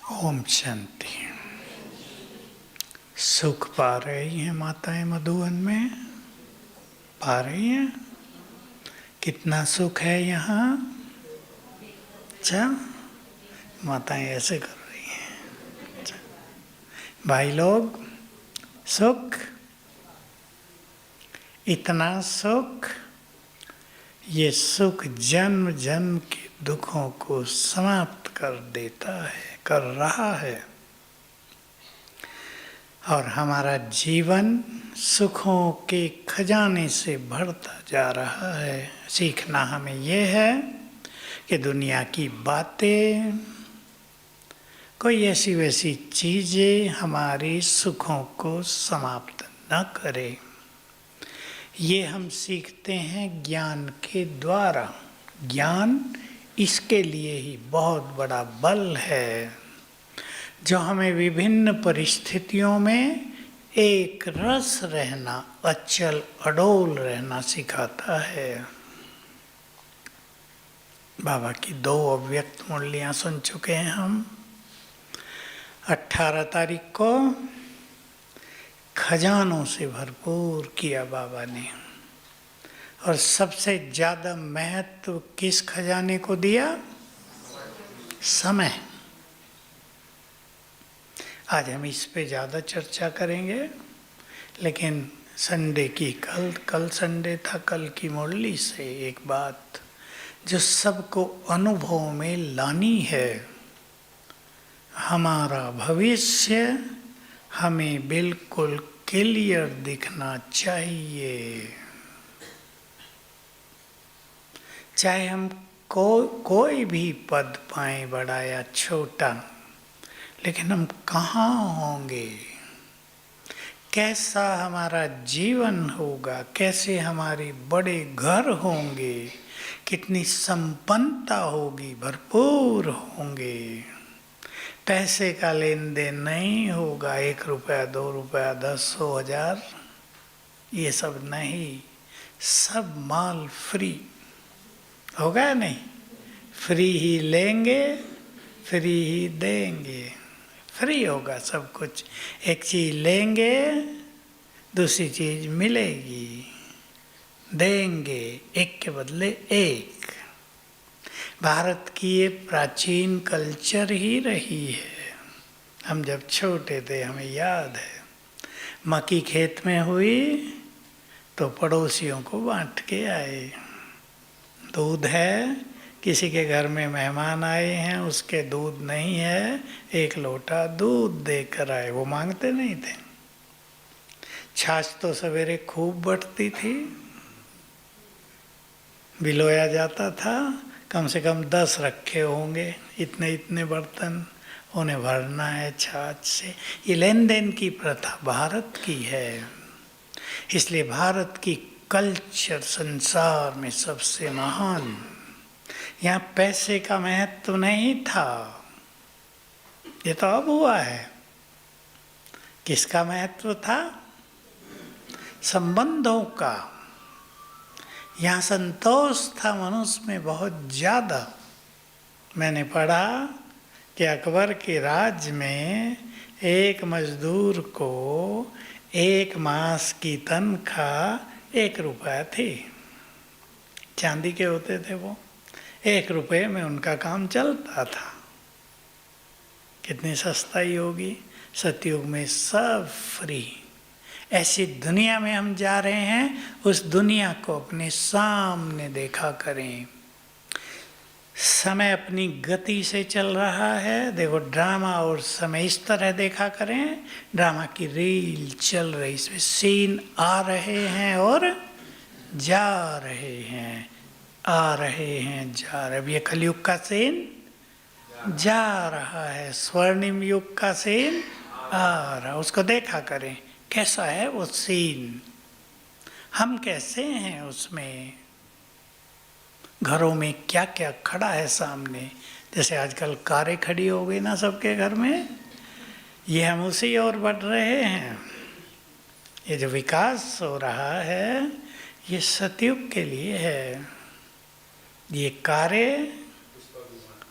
ओम शांति। सुख पा रही हैं माताएं मधुवन में? पा रही हैं? कितना सुख है यहाँ? अच्छा, माताएं ऐसे कर रही हैं। अच्छा। भाई लोग, सुख, इतना सुख, ये सुख जन्म जन्म के दुखों को समाप्त कर देता है, कर रहा है। और हमारा जीवन सुखों के खजाने से भरता जा रहा है। सीखना हमें यह है कि दुनिया की बातें, कोई ऐसी वैसी चीज़ें हमारे सुखों को समाप्त न करे। ये हम सीखते हैं ज्ञान के द्वारा। ज्ञान इसके लिए ही बहुत बड़ा बल है जो हमें विभिन्न परिस्थितियों में एक रस रहना, अचल अडोल रहना सिखाता है। बाबा की 2 अव्यक्त मुरलियाँ सुन चुके हैं हम। 18 तारीख को खजानों से भरपूर किया बाबा ने, और सबसे ज़्यादा महत्व किस खजाने को दिया? समय। आज हम इस पे ज़्यादा चर्चा करेंगे, लेकिन संडे की कल संडे था, कल की मुरली से एक बात जो सबको अनुभव में लानी है। हमारा भविष्य हमें बिल्कुल क्लियर दिखना चाहिए। चाहे हम कोई भी पद पाएं, बड़ा या छोटा, लेकिन हम कहाँ होंगे, कैसा हमारा जीवन होगा, कैसे हमारे बड़े घर होंगे, कितनी संपन्नता होगी, भरपूर होंगे। पैसे का लेन देन नहीं होगा, 1 रुपया 2 रुपया 10 100 1000, ये सब नहीं, सब माल फ्री होगा। नहीं, फ्री ही लेंगे, फ्री ही देंगे, फ्री होगा सब कुछ। एक चीज़ लेंगे, दूसरी चीज़ मिलेगी, देंगे एक के बदले एक। भारत की ये प्राचीन कल्चर ही रही है। हम जब छोटे थे हमें याद है, मक्की खेत में हुई तो पड़ोसियों को बांट के आए। दूध है, किसी के घर में मेहमान आए हैं, उसके दूध नहीं है, 1 लोटा दूध देकर आए, वो मांगते नहीं थे। छाछ तो सवेरे खूब बटती थी, बिलोया जाता था, कम से कम 10 रखे होंगे, इतने इतने बर्तन, उन्हें भरना है छाछ से। ये लेन देन की प्रथा भारत की है। इसलिए भारत की कल्चर संसार में सबसे महान। यहाँ पैसे का महत्व नहीं था, ये तो अब हुआ है। किसका महत्व था? संबंधों का। यहाँ संतोष था मनुष्य में बहुत ज़्यादा। मैंने पढ़ा कि अकबर के राज में एक मजदूर को 1 मास की तनख्वाह 1 रुपया थी। चांदी के होते थे वो, 1 रुपये में उनका काम चलता था। कितनी सस्ताई होगी। सतयुग में सब फ्री। ऐसी दुनिया में हम जा रहे हैं, उस दुनिया को अपने सामने देखा करें। समय अपनी गति से चल रहा है। देखो, ड्रामा और समय इस तरह देखा करें, ड्रामा की रील चल रही, इसमें सीन आ रहे हैं और जा रहे हैं, आ रहे हैं, जा रहे। अब ये कलयुग का सीन जा रहा है, स्वर्णिम युग का सीन आ रहा, उसको देखा करें कैसा है वो सीन, हम कैसे हैं उसमें, घरों में क्या क्या खड़ा है सामने। जैसे आजकल कारें खड़ी हो गई ना सबके घर में, ये हम उसी ओर बढ़ रहे हैं। ये जो विकास हो रहा है, ये सतयुग के लिए है। ये कारें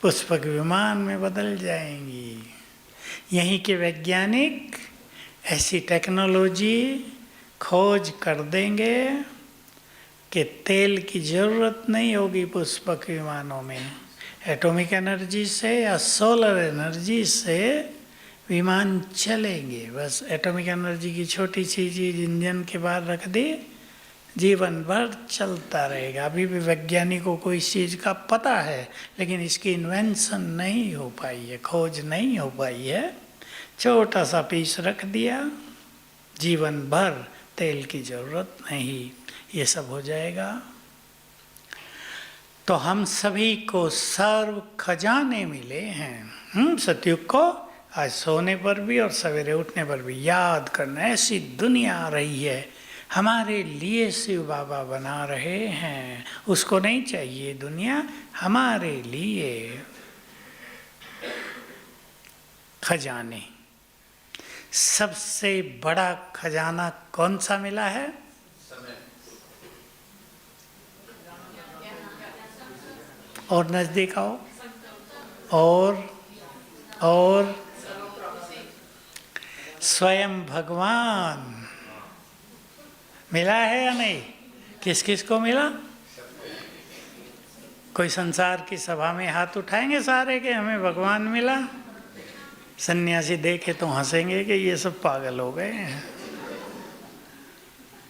पुष्पक विमान में बदल जाएंगी। यहीं के वैज्ञानिक ऐसी टेक्नोलॉजी खोज कर देंगे कि तेल की ज़रूरत नहीं होगी पुष्पक विमानों में। एटॉमिक एनर्जी से या सोलर एनर्जी से विमान चलेंगे। बस एटॉमिक एनर्जी की छोटी सी चीज़ इंजन के बाहर रख दी, जीवन भर चलता रहेगा। अभी भी वैज्ञानिकों को इस चीज़ का पता है, लेकिन इसकी इन्वेंशन नहीं हो पाई है, खोज नहीं हो पाई है। छोटा सा पीस रख दिया, जीवन भर तेल की ज़रूरत नहीं, ये सब हो जाएगा। तो हम सभी को सर्व खजाने मिले हैं। सतयुग को आज सोने पर भी और सवेरे उठने पर भी याद करना। ऐसी दुनिया आ रही है, हमारे लिए शिव बाबा बना रहे हैं। उसको नहीं चाहिए दुनिया, हमारे लिए खजाने। सबसे बड़ा खजाना कौन सा मिला है? और नजदीक आओ। और स्वयं भगवान मिला है या नहीं? किस किस को मिला? कोई संसार की सभा में हाथ उठाएंगे सारे के हमें भगवान मिला? सन्यासी देखे तो हंसेंगे कि ये सब पागल हो गए हैं।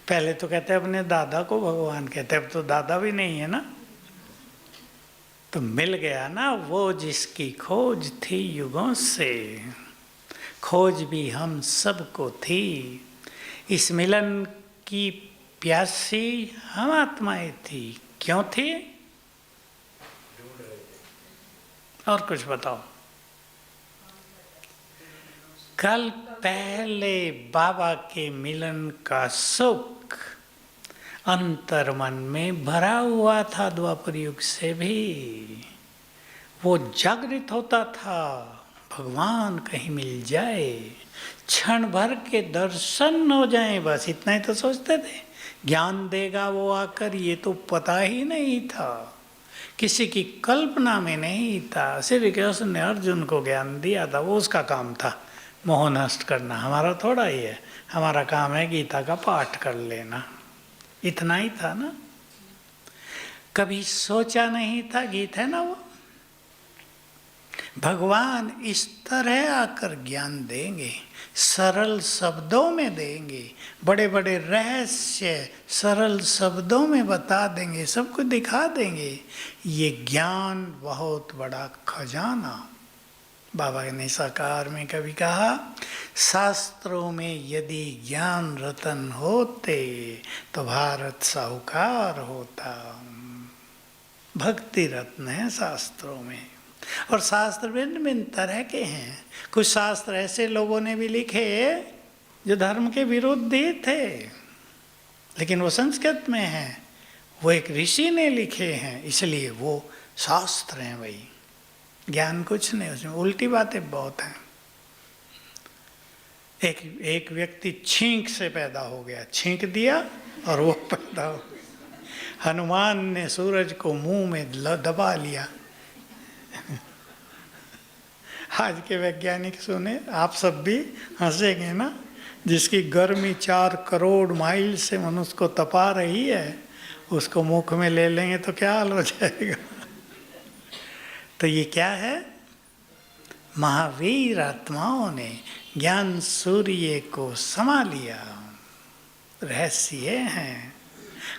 पहले तो कहते अपने दादा को भगवान कहते, अब तो दादा भी नहीं है ना। तो मिल गया ना वो जिसकी खोज थी युगों से, खोज भी हम सबको थी। इस मिलन की प्यासी हम आत्माएं थी। क्यों थी? और कुछ बताओ। कल पहले बाबा के मिलन का सुख अंतर मन में भरा हुआ था। द्वापर युग से भी वो जागृत होता था, भगवान कहीं मिल जाए, क्षण भर के दर्शन हो जाए, बस इतना ही तो सोचते थे। ज्ञान देगा वो आकर, ये तो पता ही नहीं था, किसी की कल्पना में नहीं था। श्री कृष्ण ने अर्जुन को ज्ञान दिया था, वो उसका काम था मोह नष्ट करना। हमारा थोड़ा ही है, हमारा काम है गीता का पाठ कर लेना, इतना ही था ना। कभी सोचा नहीं था, गीत है ना वो, भगवान इस तरह आकर ज्ञान देंगे, सरल शब्दों में देंगे, बड़े बड़े रहस्य सरल शब्दों में बता देंगे, सबको दिखा देंगे। ये ज्ञान बहुत बड़ा खजाना। बाबा ने साकार में कभी कहा, शास्त्रों में यदि ज्ञान रतन होते तो भारत साहूकार होता। भक्ति रत्न है शास्त्रों में। और शास्त्र भिन्न भिन्न तरह के हैं। कुछ शास्त्र ऐसे लोगों ने भी लिखे जो धर्म के विरुद्ध ही थे, लेकिन वो संस्कृत में हैं, वो एक ऋषि ने लिखे हैं, इसलिए वो शास्त्र हैं। भाई ज्ञान कुछ नहीं, उसमें उल्टी बातें बहुत हैं। एक व्यक्ति छींक से पैदा हो गया, छींक दिया और वो पैदा हो गया। हनुमान ने सूरज को मुंह में दबा लिया। आज के वैज्ञानिक सुने, आप सब भी हंसेंगे ना। जिसकी गर्मी 4 करोड़ माइल से मनुष्य को तपा रही है, उसको मुख में ले लेंगे तो क्या हाल हो जाएगा। तो ये क्या है? महावीर आत्माओं ने ज्ञान सूर्य को समा लिया। रहस्य हैं।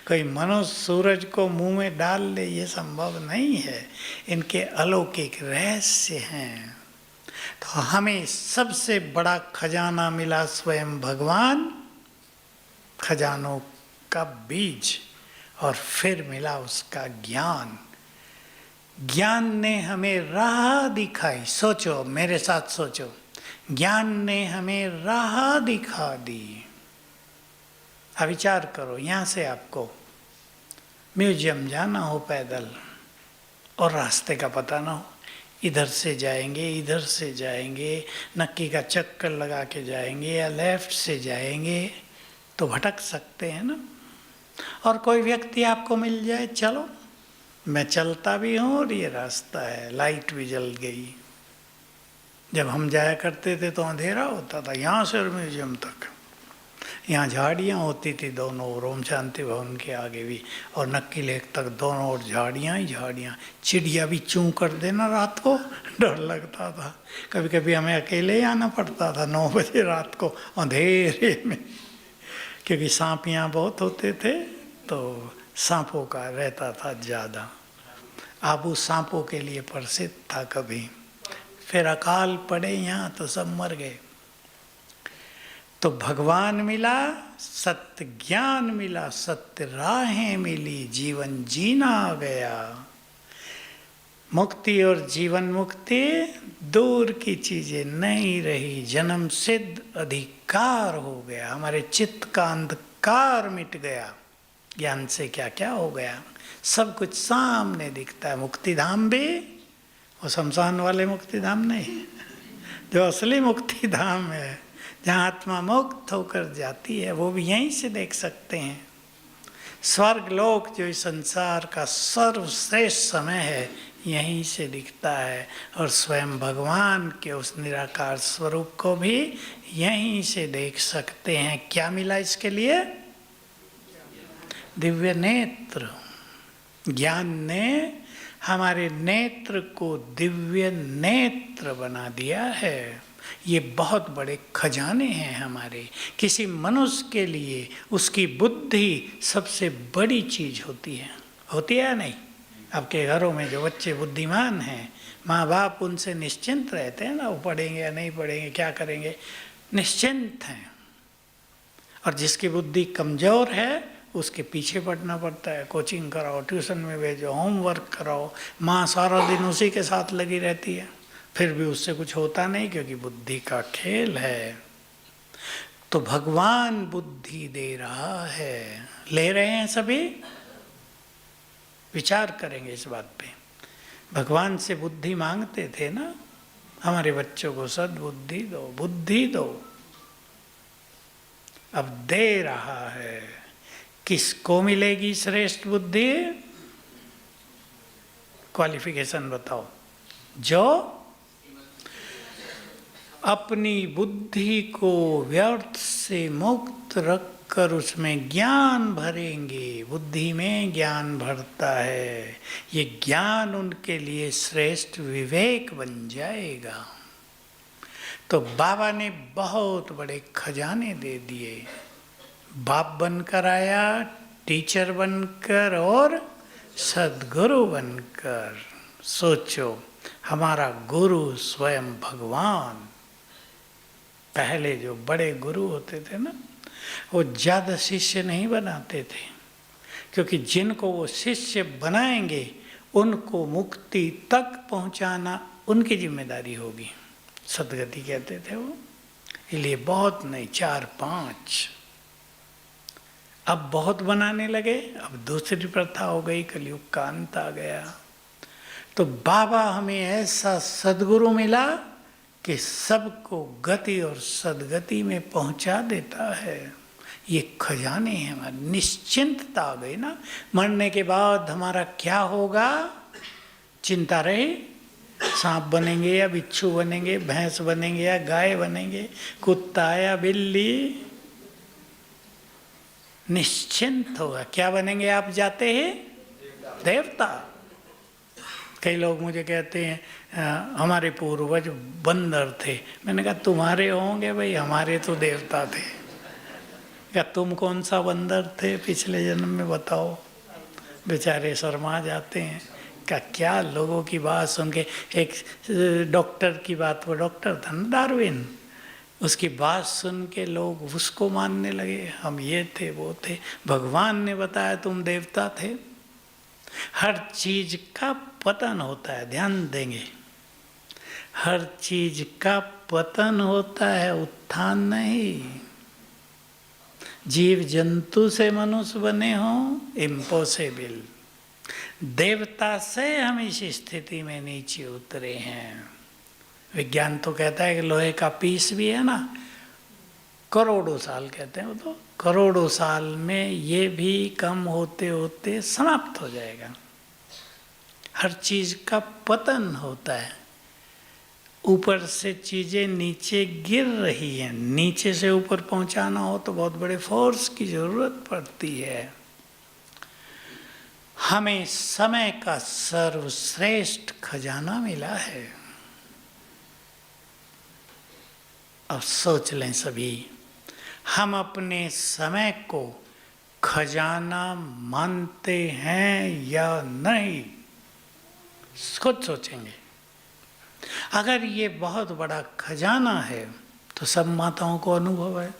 कोई मनुष्य सूरज को मुंह में डाल ले, ये संभव नहीं है। इनके अलौकिक रहस्य हैं। तो हमें सबसे बड़ा खजाना मिला स्वयं भगवान, खजानों का बीज, और फिर मिला उसका ज्ञान। ज्ञान ने हमें राह दिखाई। सोचो, मेरे साथ सोचो, ज्ञान ने हमें राह दिखा दी। अब विचार करो, यहाँ से आपको म्यूजियम जाना हो पैदल और रास्ते का पता ना हो, इधर से जाएंगे, इधर से जाएंगे, नक्की का चक्कर लगा के जाएंगे या लेफ्ट से जाएंगे, तो भटक सकते हैं ना। और कोई व्यक्ति आपको मिल जाए, चलो मैं चलता भी हूँ और ये रास्ता है, लाइट भी जल गई, जब हम जाया करते थे तो अंधेरा होता था, यहाँ से म्यूजियम तक। यहाँ झाड़ियाँ होती थी दोनों ओर, ओम शांति भवन के आगे भी और नक्की लेक तक दोनों ओर झाड़ियाँ ही झाड़ियाँ। चिड़िया भी चूँ कर देना रात को, डर लगता था। कभी कभी हमें अकेले ही आना पड़ता था 9 बजे रात को अंधेरे में, क्योंकि सांप यहाँ बहुत होते थे तो सांपों का रहता था ज़्यादा। आबू सांपों के लिए प्रसिद्ध था। कभी फिर अकाल पड़े यहाँ तो सब मर गए। तो भगवान मिला, सत्य ज्ञान मिला, सत्य राहें मिली, जीवन जीना आ गया। मुक्ति और जीवन मुक्ति दूर की चीजें नहीं रही, जन्म सिद्ध अधिकार हो गया। हमारे चित्त का अंधकार मिट गया। ज्ञान से क्या क्या हो गया, सब कुछ सामने दिखता है। मुक्ति धाम भी वो शमशान वाले मुक्ति धाम नहीं, जो असली मुक्ति धाम है, जहाँ आत्मा मुक्त होकर जाती है, वो भी यहीं से देख सकते हैं। स्वर्ग लोक जो इस संसार का सर्वश्रेष्ठ समय है, यहीं से दिखता है। और स्वयं भगवान के उस निराकार स्वरूप को भी यहीं से देख सकते हैं। क्या मिला इसके लिए? दिव्य नेत्र। ज्ञान ने हमारे नेत्र को दिव्य नेत्र बना दिया है। ये बहुत बड़े खजाने हैं हमारे। किसी मनुष्य के लिए उसकी बुद्धि सबसे बड़ी चीज होती है या नहीं? आपके घरों में जो बच्चे बुद्धिमान हैं, माँ बाप उनसे निश्चिंत रहते हैं ना, वो पढ़ेंगे या नहीं पढ़ेंगे, क्या करेंगे, निश्चिंत हैं। और जिसकी बुद्धि कमजोर है उसके पीछे पढ़ना पड़ता है। कोचिंग कराओ, ट्यूशन में भेजो, होमवर्क कराओ, माँ सारा दिन उसी के साथ लगी रहती है, फिर भी उससे कुछ होता नहीं, क्योंकि बुद्धि का खेल है। तो भगवान बुद्धि दे रहा है। ले रहे हैं सभी? विचार करेंगे इस बात पे। भगवान से बुद्धि मांगते थे ना, हमारे बच्चों को सद्बुद्धि दो, बुद्धि दो। अब दे रहा है। किसको मिलेगी श्रेष्ठ बुद्धि? क्वालिफिकेशन बताओ। जो अपनी बुद्धि को व्यर्थ से मुक्त रखकर उसमें ज्ञान भरेंगे। बुद्धि में ज्ञान भरता है, ये ज्ञान उनके लिए श्रेष्ठ विवेक बन जाएगा। तो बाबा ने बहुत बड़े खजाने दे दिए। बाप बनकर आया, टीचर बनकर और सद्गुरु बनकर। सोचो, हमारा गुरु स्वयं भगवान। पहले जो बड़े गुरु होते थे ना, वो ज़्यादा शिष्य नहीं बनाते थे, क्योंकि जिनको वो शिष्य बनाएंगे उनको मुक्ति तक पहुंचाना उनकी जिम्मेदारी होगी। सदगति कहते थे वो। इसलिए बहुत नहीं, 4-5। अब बहुत बनाने लगे, अब दूसरी प्रथा हो गई, कलयुग का अंत आ गया। तो बाबा हमें ऐसा सद्गुरु मिला कि सबको गति और सदगति में पहुंचा देता है। ये खजाने हैं हमारे। निश्चिंतता आ गई ना। मरने के बाद हमारा क्या होगा, चिंता रही? सांप बनेंगे या बिच्छू बनेंगे, भैंस बनेंगे या गाय बनेंगे, कुत्ता या बिल्ली? निश्चिंत होगा। क्या बनेंगे आप जाते हैं? देवता। कई लोग मुझे कहते हैं हमारे पूर्वज बंदर थे। मैंने कहा तुम्हारे होंगे भाई, हमारे तो देवता थे। क्या तुम कौन सा बंदर थे पिछले जन्म में, बताओ? बेचारे शर्मा जाते हैं। क्या लोगों की बात सुन के। एक डॉक्टर की बात, वो डॉक्टर था ना डार्विन, उसकी बात सुन के लोग उसको मानने लगे, हम ये थे वो थे। भगवान ने बताया तुम देवता थे। हर चीज का पतन होता है, ध्यान देंगे। हर चीज का पतन होता है, उत्थान नहीं। जीव जंतु से मनुष्य बने हों, इम्पॉसिबल। देवता से हम इस स्थिति में नीचे उतरे हैं। विज्ञान तो कहता है कि लोहे का पीस भी है ना, करोड़ों साल कहते हैं वो, तो करोड़ों साल में ये भी कम होते होते समाप्त हो जाएगा। हर चीज का पतन होता है, ऊपर से चीजें नीचे गिर रही हैं, नीचे से ऊपर पहुंचाना हो तो बहुत बड़े फोर्स की जरूरत पड़ती है। हमें समय का सर्वश्रेष्ठ खजाना मिला है। अब सोच लें सभी, हम अपने समय को खजाना मानते हैं या नहीं? खुद सोचेंगे। अगर ये बहुत बड़ा खजाना है तो सब माताओं को अनुभव है।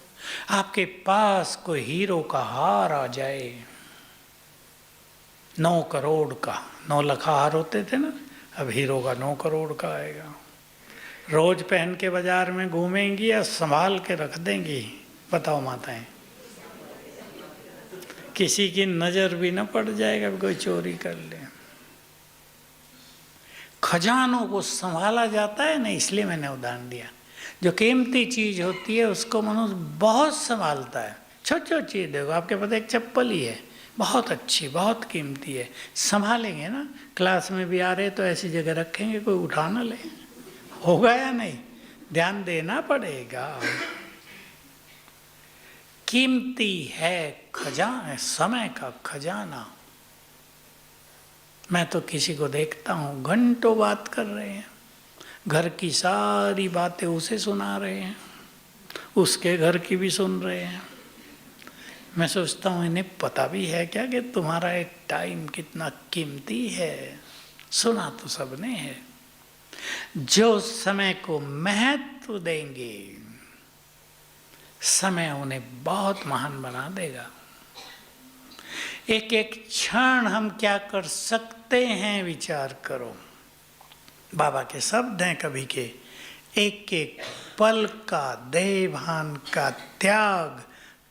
आपके पास कोई हीरो का हार आ जाए, 9 करोड़ का, 9 लाख हार होते थे ना, अब हीरो का 9 करोड़ का आएगा। रोज पहन के बाजार में घूमेंगी या संभाल के रख देंगी? बताओ माताएं। किसी की नजर भी न पड़ जाएगा, कोई चोरी कर ले। खजानों को संभाला जाता है ना, इसलिए मैंने उदाहरण दिया। जो कीमती चीज होती है उसको मनुष्य बहुत संभालता है। छोटी छोटी चीज देखो, आपके पास एक चप्पल ही है, बहुत अच्छी, बहुत कीमती है, संभालेंगे ना। क्लास में भी आ रहे तो ऐसी जगह रखेंगे कोई उठा ना ले, होगा या नहीं? ध्यान देना पड़ेगा। कीमती है खजाना, समय का खजाना। मैं तो किसी को देखता हूँ घंटों बात कर रहे हैं, घर की सारी बातें उसे सुना रहे हैं, उसके घर की भी सुन रहे हैं। मैं सोचता हूँ इन्हें पता भी है क्या कि तुम्हारा एक टाइम कितना कीमती है? सुना तो सबने है। जो समय को महत्व देंगे, समय उन्हें बहुत महान बना देगा। एक एक क्षण हम क्या कर सकते हैं विचार करो। बाबा के शब्द हैं कभी के, एक एक पल का देहभान का त्याग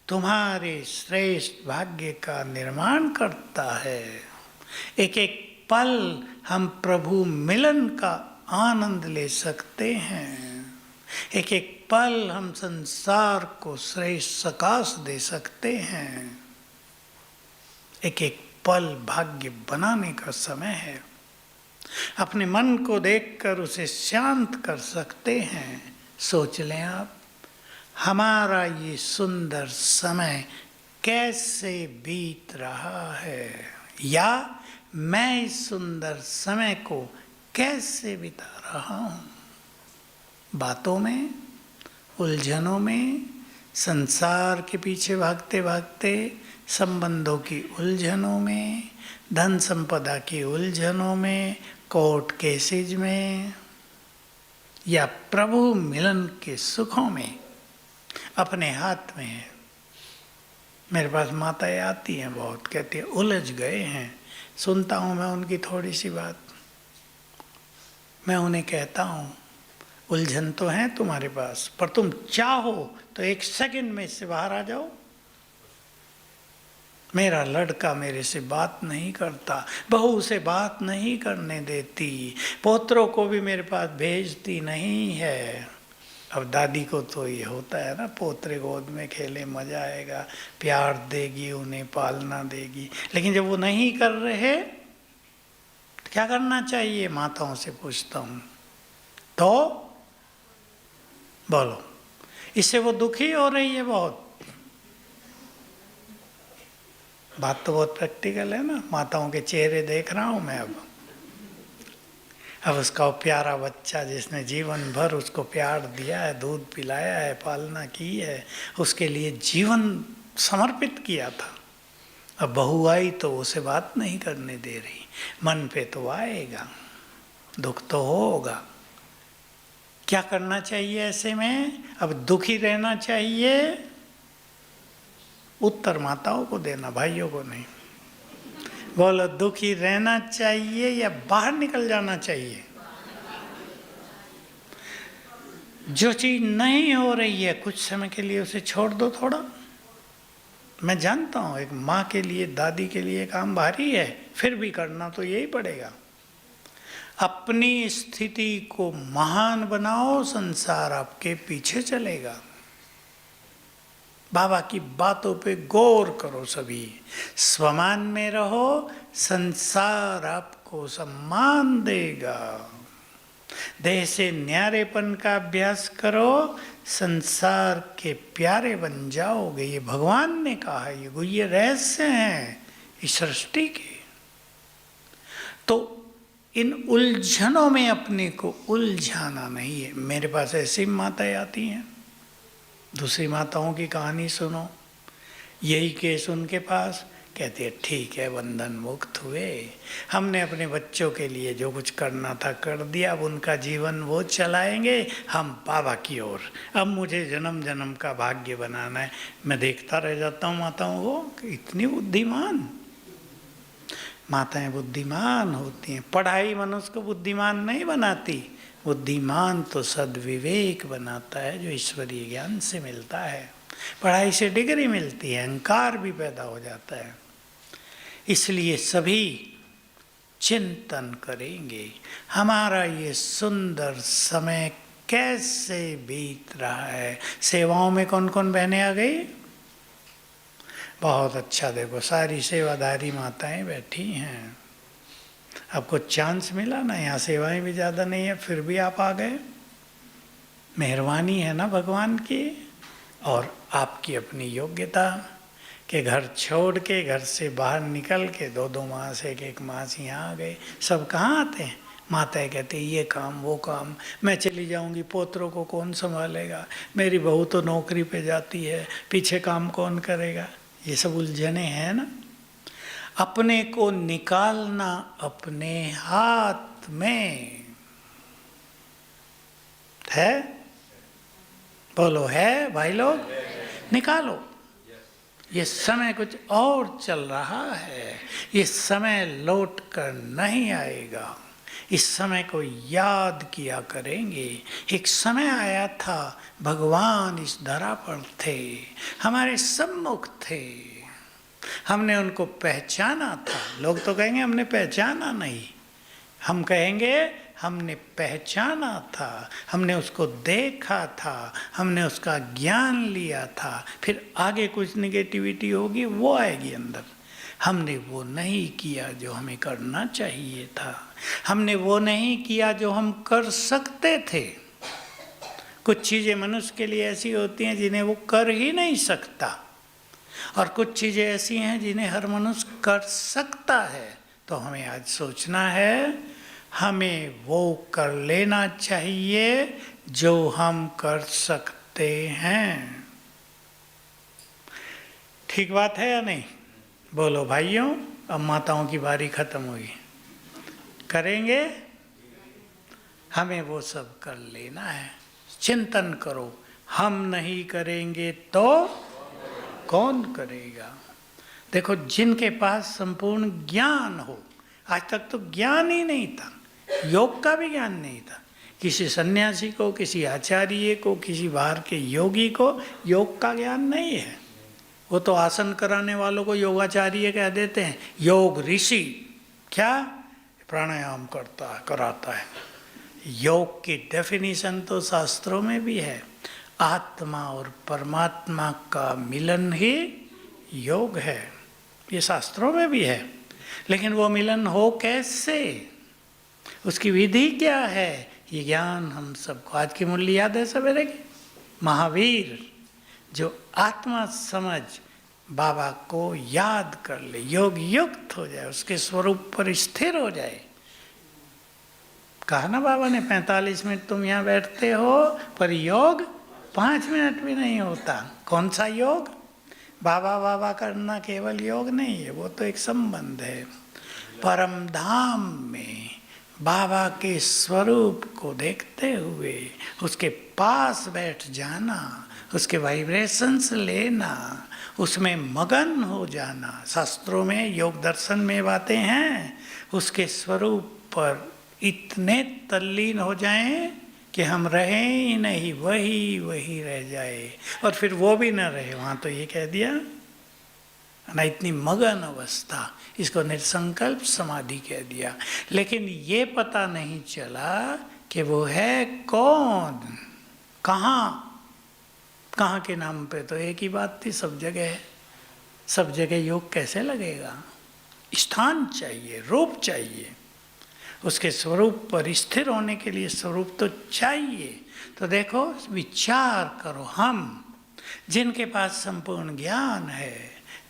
तुम्हारे श्रेष्ठ भाग्य का निर्माण करता है। एक एक पल हम प्रभु मिलन का आनंद ले सकते हैं। एक एक पल हम संसार को श्रेष्ठ सकाश दे सकते हैं। एक एक पल भाग्य बनाने का समय है। अपने मन को देखकर उसे शांत कर सकते हैं। सोच लें आप, हमारा ये सुंदर समय कैसे बीत रहा है, या मैं इस सुंदर समय को कैसे बिता रहा हूँ। बातों में, उलझनों में, संसार के पीछे भागते भागते, संबंधों की उलझनों में, धन संपदा की उलझनों में, कोर्ट केसेज में, या प्रभु मिलन के सुखों में। अपने हाथ में है। मेरे पास माताएं आती हैं बहुत, कहती है उलझ गए हैं। सुनता हूँ मैं उनकी थोड़ी सी बात। मैं उन्हें कहता हूँ उलझन तो है तुम्हारे पास, पर तुम चाहो तो 1 सेकंड में इससे बाहर आ जाओ। मेरा लड़का मेरे से बात नहीं करता, बहू से बात नहीं करने देती, पोतरों को भी मेरे पास भेजती नहीं है। अब दादी को तो ये होता है ना, पोतरे गोद में खेले मजा आएगा, प्यार देगी, उन्हें पालना देगी। लेकिन जब वो नहीं कर रहे तो क्या करना चाहिए? माताओं से पूछता हूँ तो बोलो। इससे वो दुखी हो रही है बहुत। बात तो बहुत प्रैक्टिकल है ना। माताओं के चेहरे देख रहा हूँ मैं अब उसका वो प्यारा बच्चा जिसने जीवन भर उसको प्यार दिया है, दूध पिलाया है, पालना की है, उसके लिए जीवन समर्पित किया था। अब बहू आई तो उसे बात नहीं करने दे रही। मन पे तो आएगा, दुख तो होगा। क्या करना चाहिए ऐसे में? अब दुखी रहना चाहिए? उत्तर माताओं को देना, भाइयों को नहीं। बोलो, दुखी रहना चाहिए या बाहर निकल जाना चाहिए? जो चीज नहीं हो रही है कुछ समय के लिए उसे छोड़ दो थोड़ा। मैं जानता हूं एक माँ के लिए, दादी के लिए काम भारी है, फिर भी करना तो यही पड़ेगा। अपनी स्थिति को महान बनाओ, संसार आपके पीछे चलेगा। बाबा की बातों पे गौर करो सभी। स्वमान में रहो, संसार आपको सम्मान देगा। देह से न्यारेपन का अभ्यास करो, संसार के प्यारे बन जाओगे। ये भगवान ने कहा है, ये गुह्य रहस्य हैं इस सृष्टि के। तो इन उलझनों में अपने को उलझाना नहीं है। मेरे पास ऐसी माताएं आती हैं, दूसरी माताओं की कहानी सुनो, यही केस उनके पास, कहते हैं ठीक है बंधन मुक्त हुए, हमने अपने बच्चों के लिए जो कुछ करना था कर दिया, अब उनका जीवन वो चलाएंगे, हम बाबा की ओर, अब मुझे जन्म जन्म का भाग्य बनाना है। मैं देखता रह जाता हूँ माताओं को, इतनी बुद्धिमान माताएं बुद्धिमान होती हैं। पढ़ाई मनुष्य को बुद्धिमान नहीं बनाती, बुद्धिमान तो सद्विवेक बनाता है जो ईश्वरीय ज्ञान से मिलता है। पढ़ाई से डिग्री मिलती है, अहंकार भी पैदा हो जाता है। इसलिए सभी चिंतन करेंगे हमारा ये सुंदर समय कैसे बीत रहा है। सेवाओं में कौन कौन बहनें आ गई? बहुत अच्छा, देखो सारी सेवाधारी माताएं बैठी हैं। आपको चांस मिला ना, यहाँ सेवाएं भी ज़्यादा नहीं है, फिर भी आप आ गए। मेहरबानी है ना भगवान की, और आपकी अपनी योग्यता कि घर छोड़ के, घर से बाहर निकल के 2-2 मास, 1-1 मास यहाँ आ गए। सब कहाँ आते हैं? माताएं कहती ये काम वो काम, मैं चली जाऊंगी पोतरों को कौन संभालेगा, मेरी बहू तो नौकरी पे जाती है, पीछे काम कौन करेगा। ये सब उलझने हैं ना। अपने को निकालना अपने हाथ में है। बोलो है भाई लोग, निकालो। ये समय कुछ और चल रहा है, ये समय लौट कर नहीं आएगा। इस समय को याद किया करेंगे। एक समय आया था भगवान इस धरा पर थे, हमारे सम्मुख थे, हमने उनको पहचाना था। लोग तो कहेंगे हमने पहचाना नहीं, हम कहेंगे हमने पहचाना था, हमने उसको देखा था, हमने उसका ज्ञान लिया था। फिर आगे कुछ निगेटिविटी होगी वो आएगी अंदर। हमने वो नहीं किया जो हमें करना चाहिए था, हमने वो नहीं किया जो हम कर सकते थे। कुछ चीज़ें मनुष्य के लिए ऐसी होती हैं जिन्हें वो कर ही नहीं सकता, और कुछ चीज़ें ऐसी हैं जिन्हें हर मनुष्य कर सकता है। तो हमें आज सोचना है, हमें वो कर लेना चाहिए जो हम कर सकते हैं। ठीक बात है या नहीं? बोलो भाइयों। अब माताओं की बारी खत्म हुई, करेंगे, हमें वो सब कर लेना है। चिंतन करो, हम नहीं करेंगे तो कौन करेगा। देखो जिनके पास संपूर्ण ज्ञान हो, आज तक तो ज्ञान ही नहीं था, योग का भी ज्ञान नहीं था। किसी सन्यासी को, किसी आचार्य को, किसी बाहर के योगी को योग का ज्ञान नहीं है। वो तो आसन कराने वालों को योगाचार्य कह देते हैं, योग ऋषि। क्या? प्राणायाम करता है, कराता है। योग की डेफिनेशन तो शास्त्रों में भी है, आत्मा और परमात्मा का मिलन ही योग है। ये शास्त्रों में भी है। लेकिन वो मिलन हो कैसे, उसकी विधि क्या है, ये ज्ञान हम सबको। आज की मूल्य याद है सवेरे की? महावीर जो आत्मा समझ बाबा को याद कर ले, योग युक्त हो जाए, उसके स्वरूप पर स्थिर हो जाए। कहा ना बाबा ने 45 मिनट तुम यहाँ बैठते हो, पर योग 5 मिनट भी नहीं होता। कौन सा योग? बाबा बाबा करना केवल योग नहीं है, वो तो एक संबंध है। परम धाम में बाबा के स्वरूप को देखते हुए उसके पास बैठ जाना, उसके वाइब्रेशंस लेना, उसमें मगन हो जाना। शास्त्रों में, योग दर्शन में बातें हैं, उसके स्वरूप पर इतने तल्लीन हो जाएं कि हम रहें ही नहीं, वही वही रह जाए। और फिर वो भी न रहे, वहाँ तो ये कह दिया ना, इतनी मगन अवस्था, इसको निर्संकल्प समाधि कह दिया। लेकिन ये पता नहीं चला कि वो है कौन, कहाँ। कहाँ के नाम पे तो एक ही बात थी, सब जगह है। सब जगह योग कैसे लगेगा? स्थान चाहिए, रूप चाहिए। उसके स्वरूप पर स्थिर होने के लिए स्वरूप तो चाहिए। तो देखो, विचार करो, हम जिनके पास संपूर्ण ज्ञान है,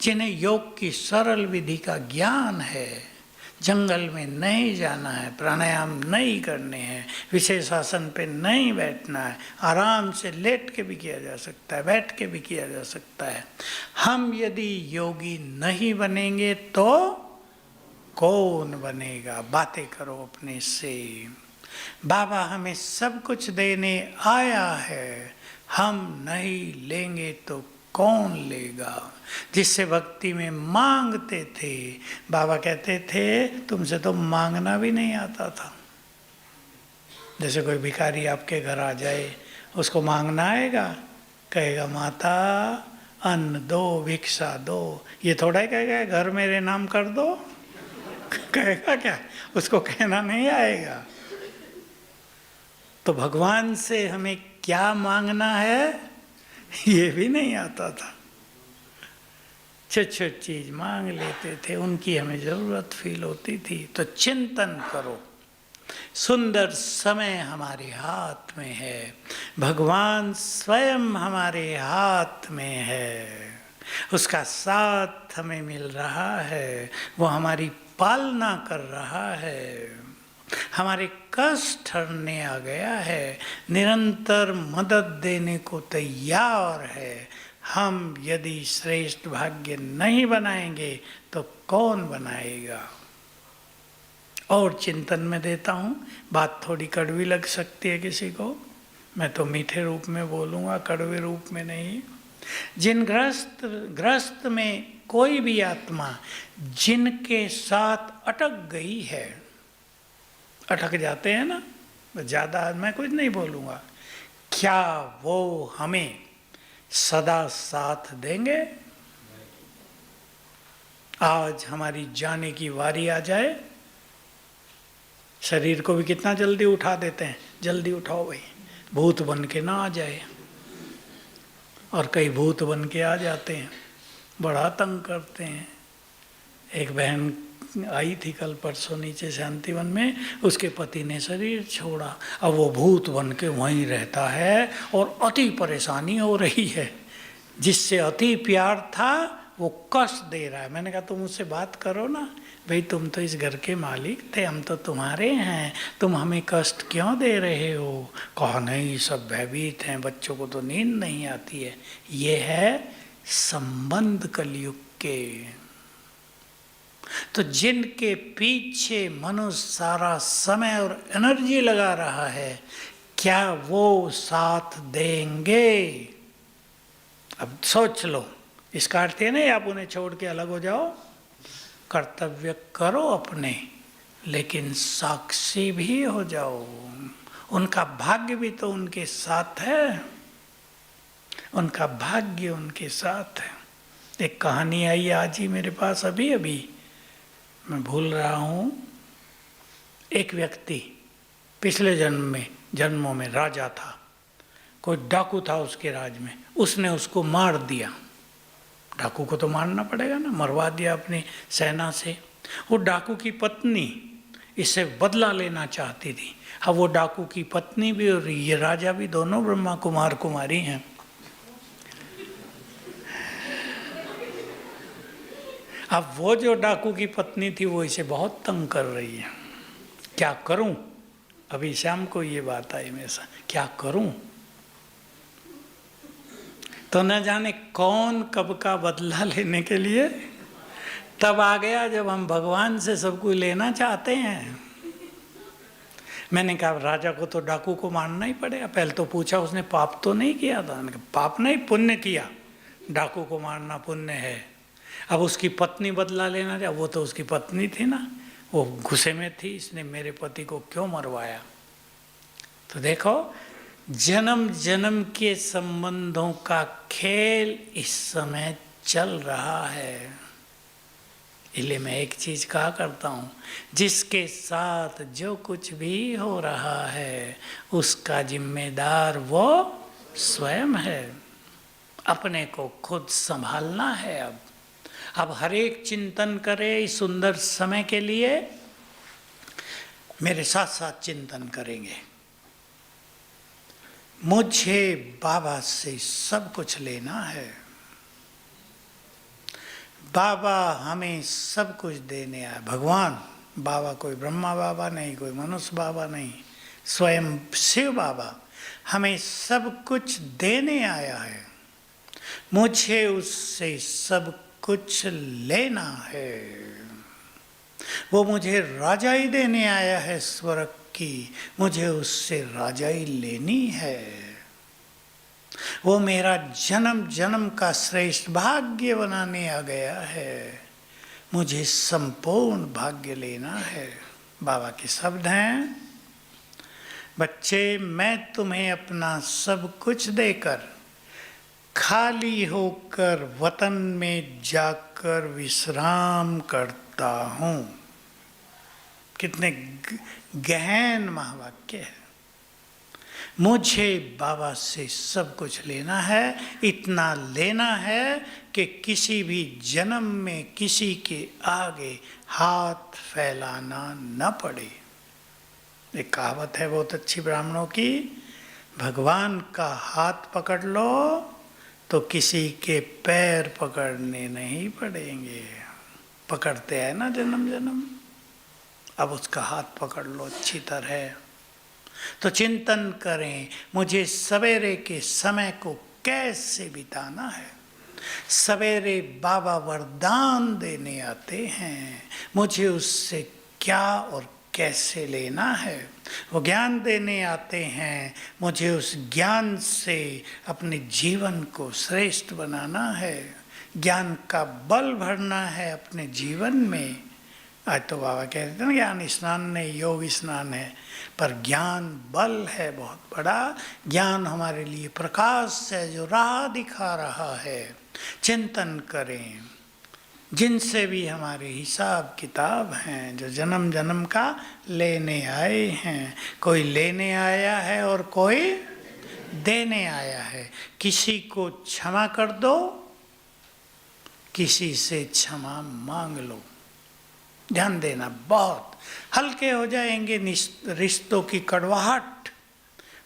जिन्हें योग की सरल विधि का ज्ञान है, जंगल में नहीं जाना है, प्राणायाम नहीं करने हैं, विशेष आसन पे नहीं बैठना है, आराम से लेट के भी किया जा सकता है, बैठ के भी किया जा सकता है। हम यदि योगी नहीं बनेंगे तो कौन बनेगा? बातें करो अपने से। बाबा हमें सब कुछ देने आया है, हम नहीं लेंगे तो कौन लेगा? जिससे भक्ति में मांगते थे, बाबा कहते थे तुमसे तो मांगना भी नहीं आता था। जैसे कोई भिखारी आपके घर आ जाए, उसको मांगना आएगा? कहेगा माता अन्न दो, भिक्षा दो। ये थोड़ा ही कहेगा घर मेरे नाम कर दो, कहेगा क्या? उसको कहना नहीं आएगा। तो भगवान से हमें क्या मांगना है ये भी नहीं आता था। छोटी छोटी चीज मांग लेते थे, उनकी हमें जरूरत फील होती थी। तो चिंतन करो, सुंदर समय हमारे हाथ में है, भगवान स्वयं हमारे हाथ में है, उसका साथ हमें मिल रहा है, वो हमारी पालना कर रहा है, हमारे कष्ट हरने आ गया है, निरंतर मदद देने को तैयार है। हम यदि श्रेष्ठ भाग्य नहीं बनाएंगे तो कौन बनाएगा? और चिंतन में देता हूँ, बात थोड़ी कड़वी लग सकती है किसी को, मैं तो मीठे रूप में बोलूँगा, कड़वे रूप में नहीं। जिन ग्रस्त में कोई भी आत्मा जिनके साथ अटक गई है, अटक जाते हैं ना, ज़्यादा मैं कुछ नहीं बोलूँगा, क्या वो हमें सदा साथ देंगे? आज हमारी जाने की वारी आ जाए, शरीर को भी कितना जल्दी उठा देते हैं, जल्दी उठाओ भाई, भूत बन के ना आ जाए। और कई भूत बन के आ जाते हैं, बड़ा तंग करते हैं। एक बहन आई थी कल परसों नीचे शांतिवन में, उसके पति ने शरीर छोड़ा, अब वो भूत बन के वहीं रहता है और अति परेशानी हो रही है। जिससे अति प्यार था वो कष्ट दे रहा है। मैंने कहा तुम उससे बात करो ना, भाई तुम तो इस घर के मालिक थे, हम तो तुम्हारे हैं, तुम हमें कष्ट क्यों दे रहे हो? कहा नहीं, सब भयभीत हैं, बच्चों को तो नींद नहीं आती है। ये है संबंध कलयुग के। तो जिनके पीछे मनुष्य सारा समय और एनर्जी लगा रहा है, क्या वो साथ देंगे? अब सोच लो, इसका अर्थ है नहीं आप उन्हें छोड़ के अलग हो जाओ, कर्तव्य करो अपने, लेकिन साक्षी भी हो जाओ। उनका भाग्य भी तो उनके साथ है, उनका भाग्य उनके साथ है। एक कहानी आई आज ही मेरे पास, अभी अभी मैं भूल रहा हूँ। एक व्यक्ति पिछले जन्मों में राजा था, कोई डाकू था उसके राज में, उसने उसको मार दिया। डाकू को तो मारना पड़ेगा ना, मरवा दिया अपनी सेना से। वो डाकू की पत्नी इससे बदला लेना चाहती थी। अब वो डाकू की पत्नी भी और ये राजा भी दोनों ब्रह्मा कुमार कुमारी हैं। अब वो जो डाकू की पत्नी थी वो इसे बहुत तंग कर रही है। क्या करूं? अभी शाम को ये बात आई मेरे साथ, क्या करूं? तो न जाने कौन कब का बदला लेने के लिए तब आ गया जब हम भगवान से सब कुछ लेना चाहते हैं। मैंने कहा राजा को तो डाकू को मारना ही पड़ेगा। पहले तो पूछा उसने पाप तो नहीं किया था? मैंने कहा पाप नहीं, पुण्य किया, डाकू को मारना पुण्य है। अब उसकी पत्नी बदला लेना चाहे, वो तो उसकी पत्नी थी ना, वो गुस्से में थी, इसने मेरे पति को क्यों मरवाया। तो देखो, जन्म जन्म के संबंधों का खेल इस समय चल रहा है। इसलिए मैं एक चीज कहा करता हूँ, जिसके साथ जो कुछ भी हो रहा है उसका जिम्मेदार वो स्वयं है। अपने को खुद संभालना है। अब हर एक चिंतन करे इस सुंदर समय के लिए, मेरे साथ साथ चिंतन करेंगे। मुझे बाबा से सब कुछ लेना है। बाबा हमें सब कुछ देने आया। भगवान बाबा, कोई ब्रह्मा बाबा नहीं, कोई मनुष्य बाबा नहीं, स्वयं शिव बाबा हमें सब कुछ देने आया है। मुझे उससे सब कुछ लेना है। वो मुझे राजाई देने आया है स्वर्ग की, मुझे उससे राजाई लेनी है। वो मेरा जन्म जन्म का श्रेष्ठ भाग्य बनाने आ गया है, मुझे संपूर्ण भाग्य लेना है। बाबा के शब्द हैं, बच्चे मैं तुम्हें अपना सब कुछ देकर खाली होकर वतन में जाकर विश्राम करता हूँ। कितने गहन महावाक्य है। मुझे बाबा से सब कुछ लेना है, इतना लेना है कि किसी भी जन्म में किसी के आगे हाथ फैलाना न पड़े। एक कहावत है बहुत अच्छी ब्राह्मणों की, भगवान का हाथ पकड़ लो तो किसी के पैर पकड़ने नहीं पड़ेंगे। पकड़ते हैं ना जन्म जन्म, अब उसका हाथ पकड़ लो अच्छी तरह। तो चिंतन करें, मुझे सवेरे के समय को कैसे बिताना है। सवेरे बाबा वरदान देने आते हैं, मुझे उससे क्या और कैसे लेना है। वो ज्ञान देने आते हैं, मुझे उस ज्ञान से अपने जीवन को श्रेष्ठ बनाना है, ज्ञान का बल भरना है अपने जीवन में। आज तो बाबा कहते हैं ना, ज्ञान स्नान नहीं योग स्नान है, पर ज्ञान बल है बहुत बड़ा। ज्ञान हमारे लिए प्रकाश है जो राह दिखा रहा है। चिंतन करें, जिनसे भी हमारे हिसाब किताब हैं, जो जन्म जन्म का लेने आए हैं, कोई लेने आया है और कोई देने आया है। किसी को क्षमा कर दो, किसी से क्षमा मांग लो। ध्यान देना, बहुत हल्के हो जाएंगे रिश्तों की कड़वाहट।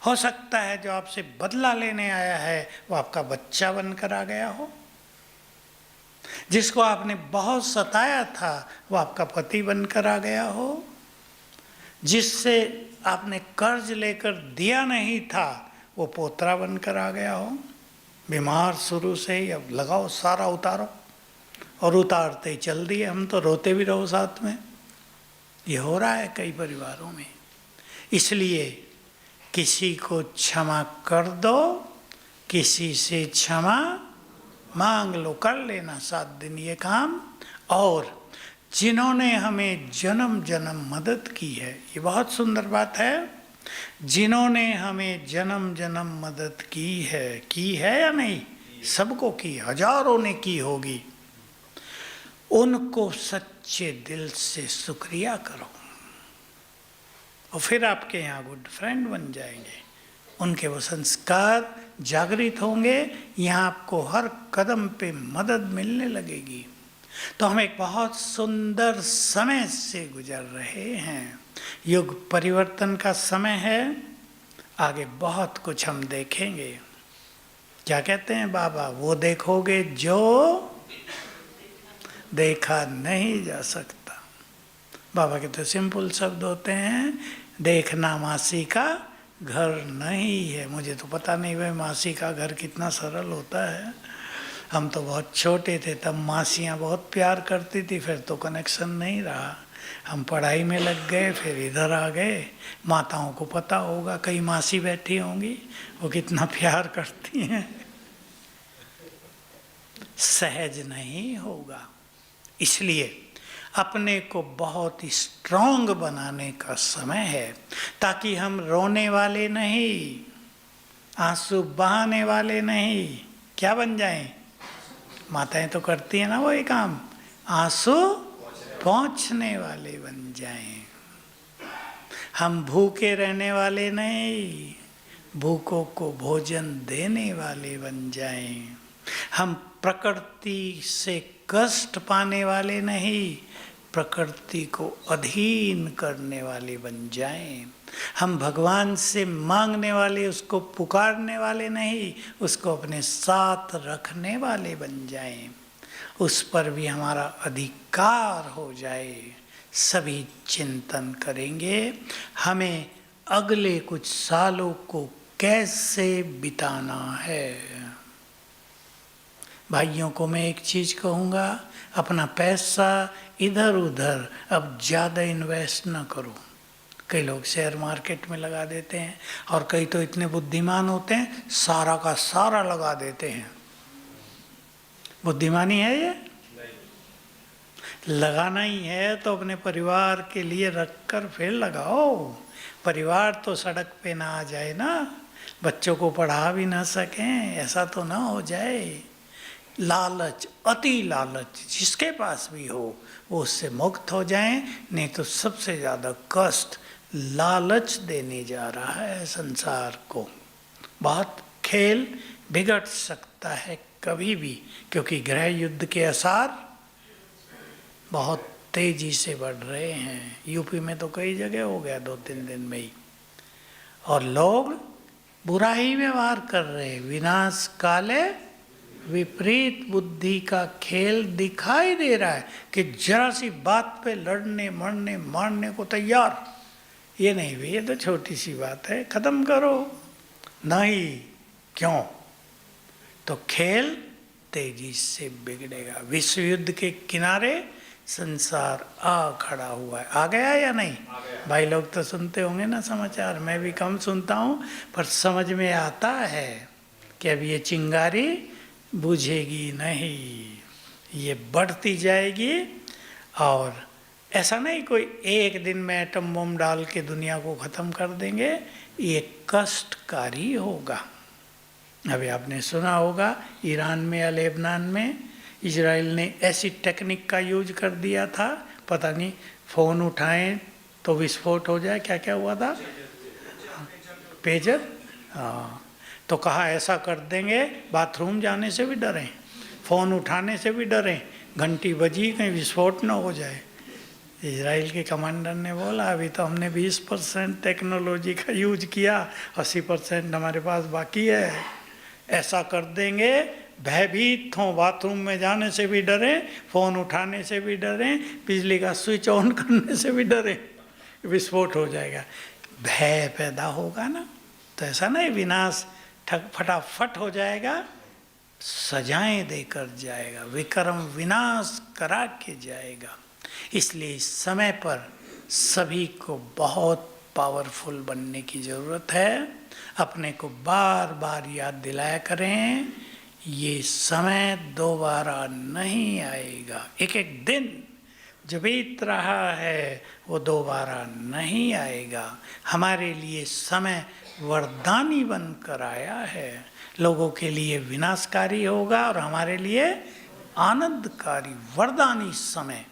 हो सकता है जो आपसे बदला लेने आया है वो आपका बच्चा बनकर आ गया हो, जिसको आपने बहुत सताया था वो आपका पति बनकर आ गया हो, जिससे आपने कर्ज लेकर दिया नहीं था वो पोतरा बनकर आ गया हो। बीमार शुरू से ही, अब लगाओ सारा उतारो, और उतारते ही चल दिए हम तो, रोते भी रहो साथ में। ये हो रहा है कई परिवारों में। इसलिए किसी को क्षमा कर दो, किसी से क्षमा मांग लो, कर लेना 7 दिन ये काम। और जिन्होंने हमें जन्म जन्म मदद की है, ये बहुत सुंदर बात है, जिन्होंने हमें जन्म जन्म मदद की है या नहीं, सबको की, हजारों ने की होगी, उनको सच्चे दिल से शुक्रिया करो और फिर आपके यहाँ गुड फ्रेंड बन जाएंगे। उनके वो संस्कार जागृत होंगे, यहाँ आपको हर कदम पे मदद मिलने लगेगी। तो हम एक बहुत सुंदर समय से गुजर रहे हैं। युग परिवर्तन का समय है, आगे बहुत कुछ हम देखेंगे। क्या कहते हैं बाबा, वो देखोगे जो देखा नहीं जा सकता। बाबा के तो सिंपल शब्द होते हैं, देखना मासी का घर नहीं है। मुझे तो पता नहीं भाई मासी का घर कितना सरल होता है। हम तो बहुत छोटे थे तब मासियाँ बहुत प्यार करती थी, फिर तो कनेक्शन नहीं रहा, हम पढ़ाई में लग गए, फिर इधर आ गए। माताओं को पता होगा, कई मासी बैठी होंगी, वो कितना प्यार करती हैं। सहज नहीं होगा, इसलिए अपने को बहुत स्ट्रॉन्ग बनाने का समय है, ताकि हम रोने वाले नहीं, आंसू बहाने वाले नहीं, क्या बन जाएं। माताएं तो करती हैं ना वो ये काम, आंसू पहुँचने वाले बन जाएं। हम भूखे रहने वाले नहीं, भूखों को भोजन देने वाले बन जाएं। हम प्रकृति से कष्ट पाने वाले नहीं, प्रकृति को अधीन करने वाले बन जाएं। हम भगवान से मांगने वाले, उसको पुकारने वाले नहीं, उसको अपने साथ रखने वाले बन जाएं। उस पर भी हमारा अधिकार हो जाए। सभी चिंतन करेंगे हमें अगले कुछ सालों को कैसे बिताना है। भाइयों को मैं एक चीज़ कहूँगा, अपना पैसा इधर उधर अब ज़्यादा इन्वेस्ट ना करो। कई लोग शेयर मार्केट में लगा देते हैं और कई तो इतने बुद्धिमान होते हैं सारा का सारा लगा देते हैं। बुद्धिमानी है ये? लगाना ही है तो अपने परिवार के लिए रखकर फिर लगाओ। परिवार तो सड़क पे ना आ जाए ना, बच्चों को पढ़ा भी ना सकें, ऐसा तो ना हो जाए। लालच, अति लालच जिसके पास भी हो वो उससे मुक्त हो जाएं। नहीं तो सबसे ज़्यादा कष्ट लालच देने जा रहा है संसार को। बहुत खेल बिगड़ सकता है कभी भी, क्योंकि गृह युद्ध के आसार बहुत तेजी से बढ़ रहे हैं। यूपी में तो कई जगह हो गया 2-3 दिन में ही, और लोग बुरा ही व्यवहार कर रहे हैं। विनाश काले विपरीत बुद्धि का खेल दिखाई दे रहा है कि जरा सी बात पे लड़ने मरने मारने को तैयार। ये नहीं भी, ये तो छोटी सी बात है, खत्म करो। नहीं, क्यों? तो खेल तेजी से बिगड़ेगा। विश्व युद्ध के किनारे संसार आ खड़ा हुआ है। आ गया या नहीं? भाई लोग तो सुनते होंगे ना समाचार, मैं भी कम सुनता हूँ, पर समझ में आता है कि अब ये चिंगारी बुझेगी नहीं, ये बढ़ती जाएगी। और ऐसा नहीं कोई एक दिन में एटम बम डाल के दुनिया को ख़त्म कर देंगे, ये कष्टकारी होगा। अभी आपने सुना होगा ईरान में या लेबनान में इजराइल ने ऐसी टेक्निक का यूज कर दिया था, पता नहीं फ़ोन उठाएं तो विस्फोट हो जाए। क्या क्या हुआ था? पेजर। हाँ, तो कहा ऐसा कर देंगे बाथरूम जाने से भी डरें, फ़ोन उठाने से भी डरें, घंटी बजी कहीं विस्फोट ना हो जाए। इजराइल के कमांडर ने बोला अभी तो हमने 20% टेक्नोलॉजी का यूज किया, 80% हमारे पास बाकी है। ऐसा कर देंगे भयभीत हों, बाथरूम में जाने से भी डरें, फ़ोन उठाने से भी डरें, बिजली का स्विच ऑन करने से भी डरें, विस्फोट हो जाएगा। भय पैदा होगा ना, तो ऐसा नहीं विनाश फटाफट हो जाएगा, सजाएं देकर जाएगा, विक्रम विनाश करा के जाएगा। इसलिए इस समय पर सभी को बहुत पावरफुल बनने की ज़रूरत है। अपने को बार बार याद दिलाया करें, ये समय दोबारा नहीं आएगा। एक एक दिन जो बीत रहा है वो दोबारा नहीं आएगा। हमारे लिए समय वरदानी बनकर आया है, लोगों के लिए विनाशकारी होगा और हमारे लिए आनंदकारी वरदानी समय।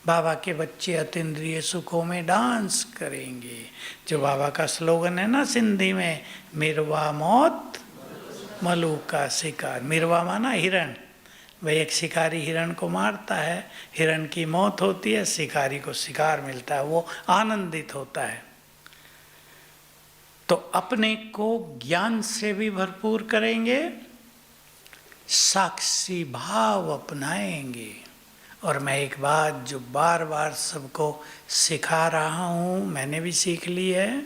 बाबा के बच्चे अतीन्द्रिय सुखों में डांस करेंगे, जो बाबा का स्लोगन है ना सिंधी में, मिरवा मौत मलू का शिकार। मिरवा माना हिरण, वह एक शिकारी हिरण को मारता है, हिरण की मौत होती है, शिकारी को शिकार मिलता है, वो आनंदित होता है। तो अपने को ज्ञान से भी भरपूर करेंगे, साक्षी भाव अपनाएंगे। और मैं एक बात जो बार बार सबको सिखा रहा हूँ, मैंने भी सीख ली है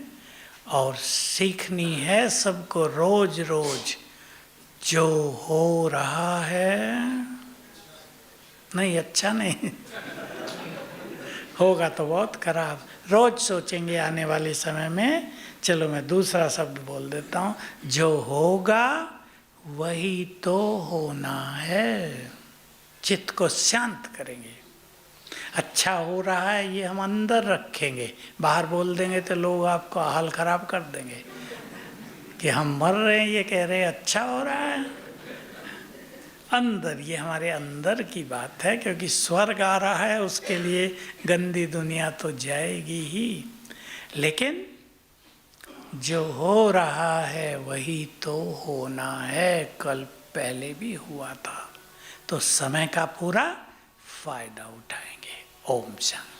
और सीखनी है सबको रोज रोज, जो हो रहा है नहीं अच्छा नहीं होगा तो बहुत खराब। रोज सोचेंगे आने वाले समय में, चलो मैं दूसरा शब्द बोल देता हूँ, जो होगा वही तो होना है। चित्त को शांत करेंगे। अच्छा हो रहा है ये हम अंदर रखेंगे, बाहर बोल देंगे तो लोग आपको हाल खराब कर देंगे कि हम मर रहे हैं, ये कह रहे हैं अच्छा हो रहा है। अंदर, ये हमारे अंदर की बात है, क्योंकि स्वर्ग आ रहा है, उसके लिए गंदी दुनिया तो जाएगी ही, लेकिन जो हो रहा है वही तो होना है। कल पहले भी हुआ था, तो समय का पूरा फायदा उठाएंगे। ओम शांति।